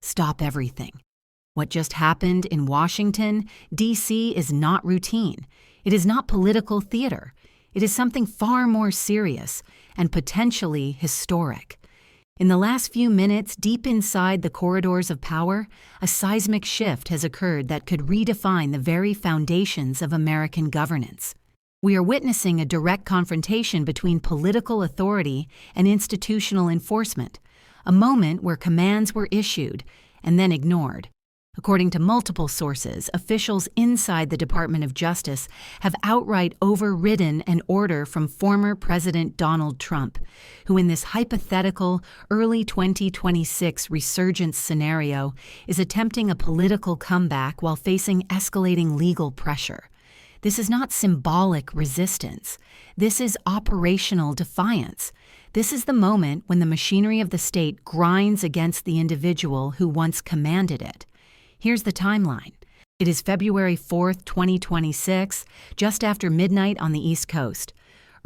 stop everything. What just happened in Washington, D.C. is not routine. It is not political theater. It is something far more serious and potentially historic. In the last few minutes, deep inside the corridors of power, a seismic shift has occurred that could redefine the very foundations of American governance. We are witnessing a direct confrontation between political authority and institutional enforcement, a moment where commands were issued and then ignored. According to multiple sources, officials inside the Department of Justice have outright overridden an order from former President Donald Trump, who in this hypothetical early 2026 resurgence scenario is attempting a political comeback while facing escalating legal pressure. This is not symbolic resistance. This is operational defiance. This is the moment when the machinery of the state grinds against the individual who once commanded it. Here's the timeline. It is February 4th, 2026, just after midnight on the East Coast.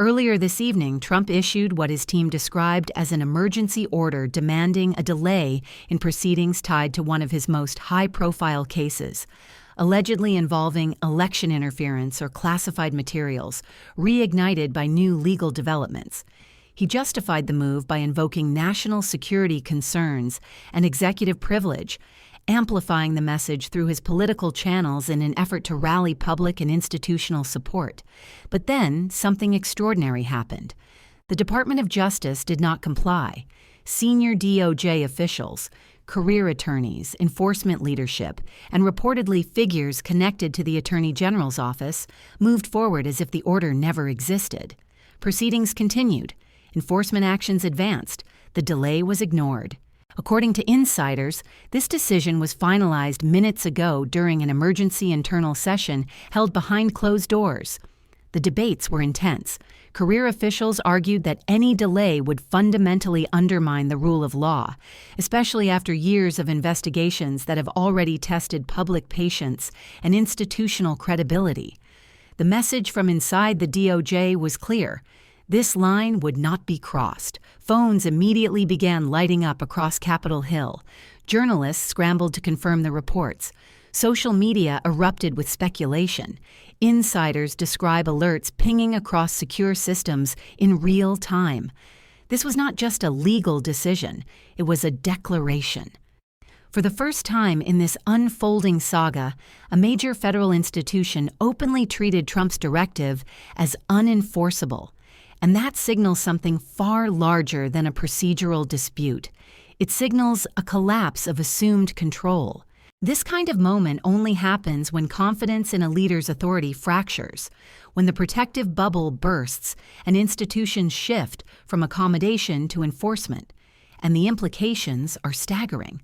Earlier this evening, Trump issued what his team described as an emergency order demanding a delay in proceedings tied to one of his most high-profile cases, allegedly involving election interference or classified materials, reignited by new legal developments. He justified the move by invoking national security concerns and executive privilege, amplifying the message through his political channels in an effort to rally public and institutional support. But then, something extraordinary happened. The Department of Justice did not comply. Senior DOJ officials, career attorneys, enforcement leadership, and reportedly figures connected to the Attorney General's office moved forward as if the order never existed. Proceedings continued. Enforcement actions advanced. The delay was ignored. According to insiders, this decision was finalized minutes ago during an emergency internal session held behind closed doors. The debates were intense. Career officials argued that any delay would fundamentally undermine the rule of law, especially after years of investigations that have already tested public patience and institutional credibility. The message from inside the DOJ was clear. This line would not be crossed. Phones immediately began lighting up across Capitol Hill. Journalists scrambled to confirm the reports. Social media erupted with speculation. Insiders describe alerts pinging across secure systems in real time. This was not just a legal decision, it was a declaration. For the first time in this unfolding saga, a major federal institution openly treated Trump's directive as unenforceable. And that signals something far larger than a procedural dispute. It signals a collapse of assumed control. This kind of moment only happens when confidence in a leader's authority fractures, when the protective bubble bursts and institutions shift from accommodation to enforcement. And the implications are staggering.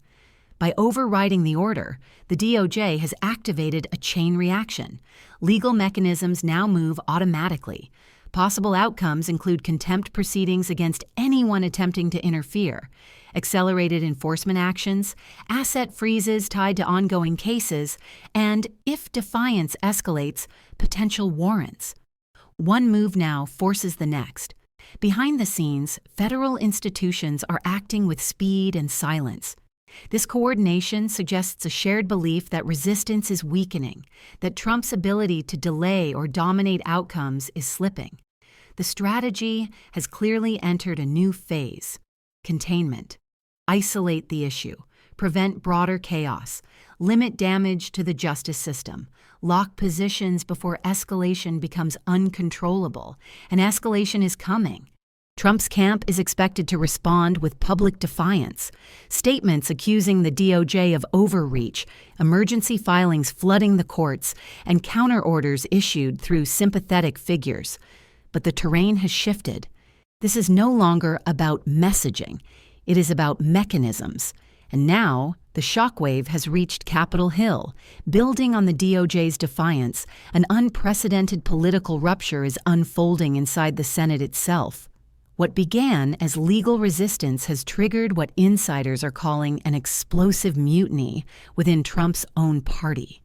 By overriding the order, the DOJ has activated a chain reaction. Legal mechanisms now move automatically. Possible outcomes include contempt proceedings against anyone attempting to interfere, accelerated enforcement actions, asset freezes tied to ongoing cases, and, if defiance escalates, potential warrants. One move now forces the next. Behind the scenes, federal institutions are acting with speed and silence. This coordination suggests a shared belief that resistance is weakening, that Trump's ability to delay or dominate outcomes is slipping. The strategy has clearly entered a new phase: containment. Isolate the issue, prevent broader chaos, limit damage to the justice system, lock positions before escalation becomes uncontrollable, and escalation is coming. Trump's camp is expected to respond with public defiance, statements accusing the DOJ of overreach, emergency filings flooding the courts, and counterorders issued through sympathetic figures. But the terrain has shifted. This is no longer about messaging. It is about mechanisms. And now, the shockwave has reached Capitol Hill. Building on the DOJ's defiance, an unprecedented political rupture is unfolding inside the Senate itself. What began as legal resistance has triggered what insiders are calling an explosive mutiny within Trump's own party.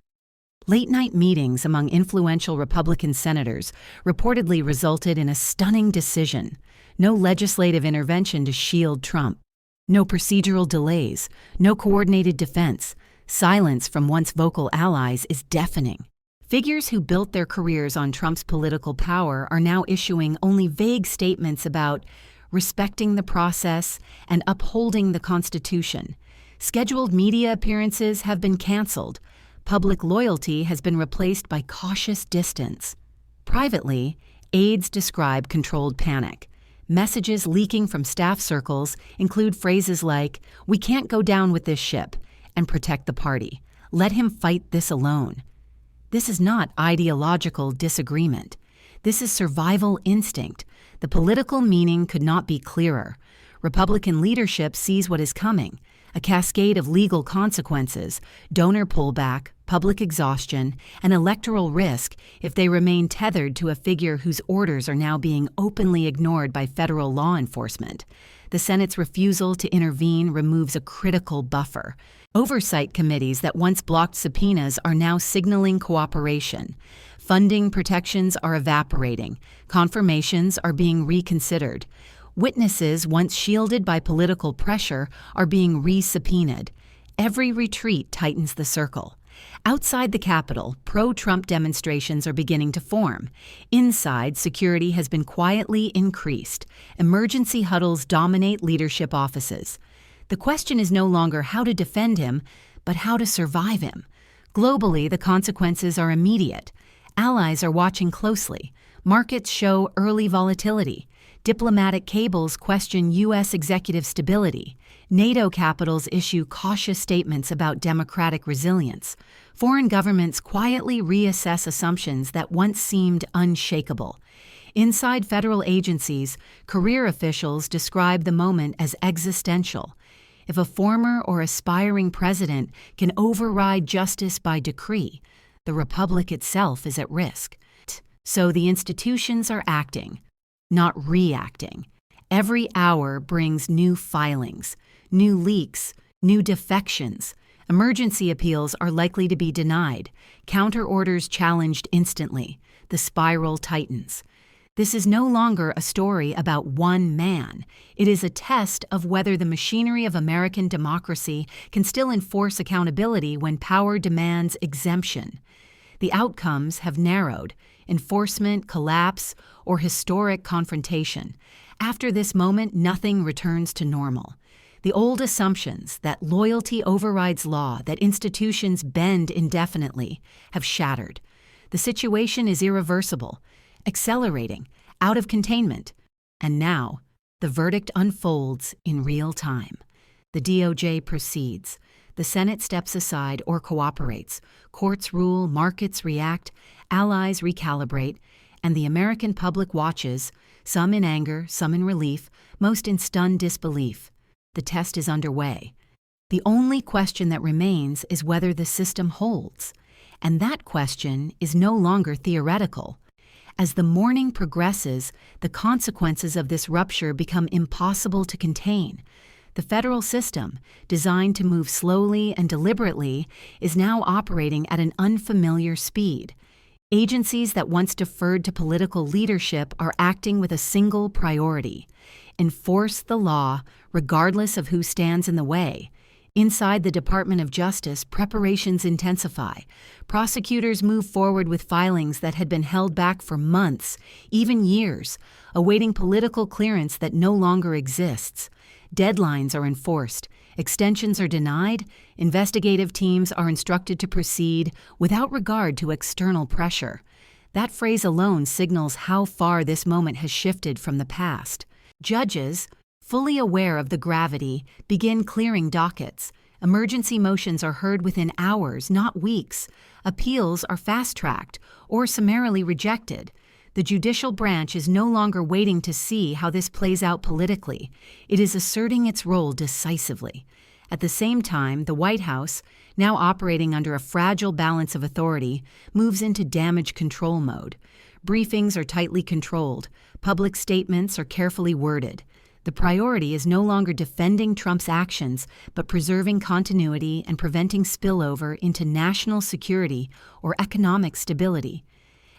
Late-night meetings among influential Republican senators reportedly resulted in a stunning decision: no legislative intervention to shield Trump. No procedural delays, no coordinated defense. Silence from once vocal allies is deafening. Figures who built their careers on Trump's political power are now issuing only vague statements about respecting the process and upholding the Constitution. Scheduled media appearances have been canceled. Public loyalty has been replaced by cautious distance. Privately, aides describe controlled panic. Messages leaking from staff circles include phrases like, "We can't go down with this ship," and "protect the party. Let him fight this alone." This is not ideological disagreement. This is survival instinct. The political meaning could not be clearer. Republican leadership sees what is coming: a cascade of legal consequences, donor pullback, public exhaustion, and electoral risk if they remain tethered to a figure whose orders are now being openly ignored by federal law enforcement. The Senate's refusal to intervene removes a critical buffer. Oversight committees that once blocked subpoenas are now signaling cooperation. Funding protections are evaporating. Confirmations are being reconsidered. Witnesses once shielded by political pressure are being re-subpoenaed. Every retreat tightens the circle. Outside the Capitol, pro-Trump demonstrations are beginning to form. Inside, security has been quietly increased. Emergency huddles dominate leadership offices. The question is no longer how to defend him, but how to survive him. Globally, the consequences are immediate. Allies are watching closely. Markets show early volatility. Diplomatic cables question U.S. executive stability. NATO capitals issue cautious statements about democratic resilience. Foreign governments quietly reassess assumptions that once seemed unshakable. Inside federal agencies, career officials describe the moment as existential. If a former or aspiring president can override justice by decree, the republic itself is at risk. So the institutions are acting, not reacting. Every hour brings new filings, new leaks, new defections. Emergency appeals are likely to be denied, counter orders challenged instantly. The spiral tightens. This is no longer a story about one man. It is a test of whether the machinery of American democracy can still enforce accountability when power demands exemption. The outcomes have narrowed: enforcement, collapse, or historic confrontation. After this moment, nothing returns to normal. The old assumptions that loyalty overrides law, that institutions bend indefinitely, have shattered. The situation is irreversible, accelerating, out of containment. And now, the verdict unfolds in real time. The DOJ proceeds. The Senate steps aside or cooperates. Courts rule, markets react, allies recalibrate, and the American public watches, some in anger, some in relief, most in stunned disbelief. The test is underway. The only question that remains is whether the system holds. And that question is no longer theoretical. As the morning progresses, the consequences of this rupture become impossible to contain. The federal system, designed to move slowly and deliberately, is now operating at an unfamiliar speed. Agencies that once deferred to political leadership are acting with a single priority: enforce the law regardless of who stands in the way. Inside the Department of Justice, preparations intensify. Prosecutors move forward with filings that had been held back for months, even years, awaiting political clearance that no longer exists. Deadlines are enforced, extensions are denied, investigative teams are instructed to proceed without regard to external pressure. That phrase alone signals how far this moment has shifted from the past. Judges, fully aware of the gravity, begin clearing dockets. Emergency motions are heard within hours, not weeks. Appeals are fast-tracked or summarily rejected. The judicial branch is no longer waiting to see how this plays out politically. It is asserting its role decisively. At the same time, the White House, now operating under a fragile balance of authority, moves into damage control mode. Briefings are tightly controlled. Public statements are carefully worded. The priority is no longer defending Trump's actions, but preserving continuity and preventing spillover into national security or economic stability.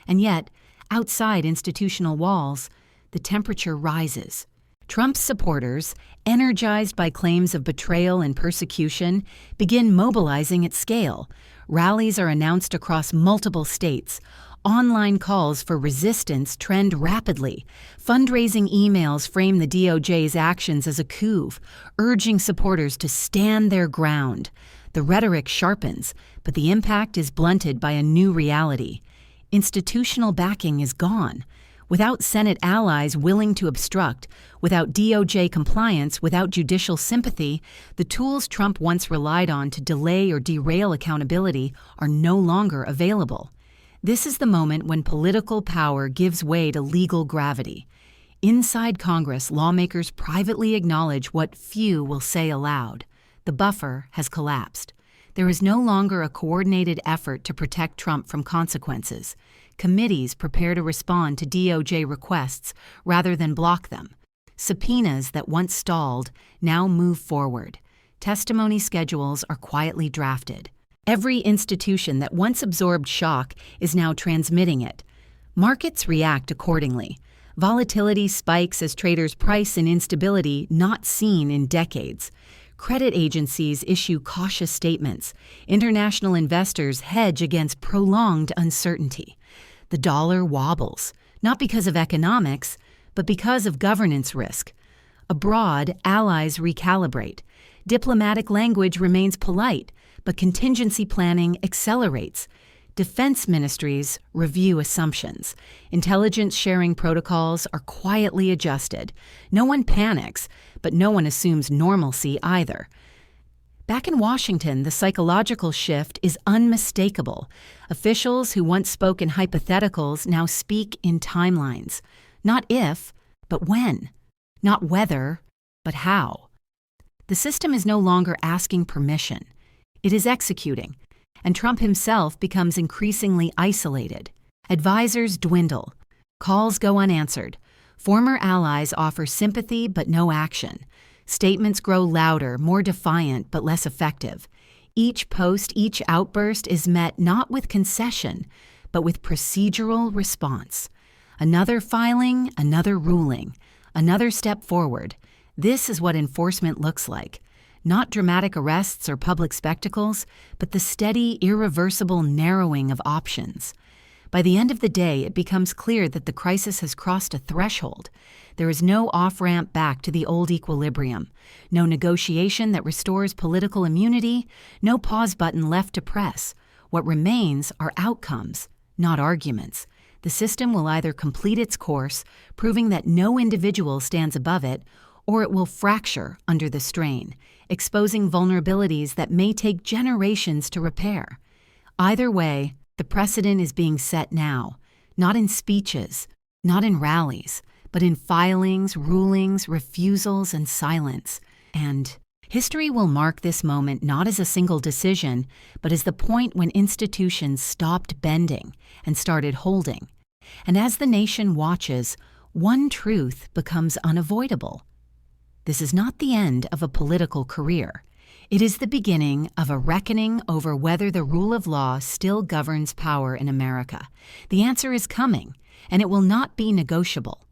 And yet, outside institutional walls, the temperature rises. Trump's supporters, energized by claims of betrayal and persecution, begin mobilizing at scale. Rallies are announced across multiple states. Online calls for resistance trend rapidly. Fundraising emails frame the DOJ's actions as a coup, urging supporters to stand their ground. The rhetoric sharpens, but the impact is blunted by a new reality. Institutional backing is gone. Without Senate allies willing to obstruct, without DOJ compliance, without judicial sympathy, the tools Trump once relied on to delay or derail accountability are no longer available. This is the moment when political power gives way to legal gravity. Inside Congress, lawmakers privately acknowledge what few will say aloud. The buffer has collapsed. There is no longer a coordinated effort to protect Trump from consequences. Committees prepare to respond to DOJ requests rather than block them. Subpoenas that once stalled now move forward. Testimony schedules are quietly drafted. Every institution that once absorbed shock is now transmitting it. Markets react accordingly. Volatility spikes as traders price in instability not seen in decades. Credit agencies issue cautious statements. International investors hedge against prolonged uncertainty. The dollar wobbles, not because of economics, but because of governance risk. Abroad, allies recalibrate. Diplomatic language remains polite, but contingency planning accelerates. Defense ministries review assumptions. Intelligence sharing protocols are quietly adjusted. No one panics, but no one assumes normalcy either. Back in Washington, the psychological shift is unmistakable. Officials who once spoke in hypotheticals now speak in timelines. Not if, but when. Not whether, but how. The system is no longer asking permission. It is executing, and Trump himself becomes increasingly isolated. Advisors dwindle. Calls go unanswered. Former allies offer sympathy but no action. Statements grow louder, more defiant, but less effective. Each post, each outburst is met not with concession, but with procedural response. Another filing, another ruling, another step forward. This is what enforcement looks like. Not dramatic arrests or public spectacles, but the steady, irreversible narrowing of options. By the end of the day, it becomes clear that the crisis has crossed a threshold. There is no off-ramp back to the old equilibrium, no negotiation that restores political immunity, no pause button left to press. What remains are outcomes, not arguments. The system will either complete its course, proving that no individual stands above it, or it will fracture under the strain, exposing vulnerabilities that may take generations to repair. Either way, the precedent is being set now, not in speeches, not in rallies, but in filings, rulings, refusals, and silence. And history will mark this moment not as a single decision, but as the point when institutions stopped bending and started holding. And as the nation watches, one truth becomes unavoidable. This is not the end of a political career. It is the beginning of a reckoning over whether the rule of law still governs power in America. The answer is coming, and it will not be negotiable.